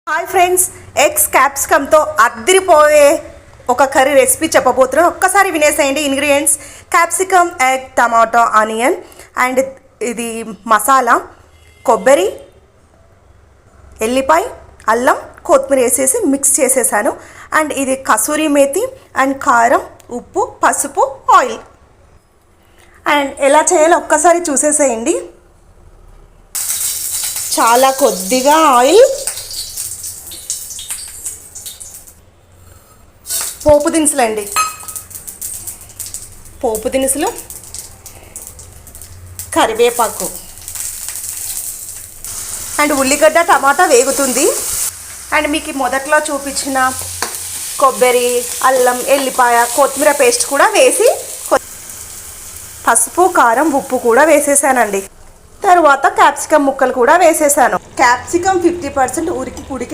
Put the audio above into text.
Hi friends, eggs క్యాప్సికమ్తో అద్దరిపోయే ఒక కర్రీ రెసిపీ చెప్పబోతున్నాను. ఒక్కసారి వినేసేయండి. Ingredients: capsicum, egg, tomato, onion and ఇది మసాలా, కొబ్బరి, ఎల్లిపాయ, అల్లం, కొత్తిమీర వేసేసి మిక్స్ చేసేసాను. అండ్ ఇది కసూరి మేతి అండ్ కారం, ఉప్పు, పసుపు, ఆయిల్. అండ్ ఎలా చేయాలో ఒక్కసారి చూసేసేయండి. చాలా కొద్దిగా ఆయిల్, పోపు దినుసులండి, పోపు దినుసులు, కరివేపాకు అండ్ ఉల్లిగడ్డ, టమాటా వేగుతుంది. అండ్ మీకు మొదట్లో చూపించిన కొబ్బరి, అల్లం, ఎల్లిపాయ, కొత్తిమీర పేస్ట్ కూడా వేసి పసుపు, కారం, ఉప్పు కూడా వేసేసానండి. తర్వాత క్యాప్సికమ్ ముక్కలు కూడా వేసేసాను. క్యాప్సికమ్ 50% ఉడికి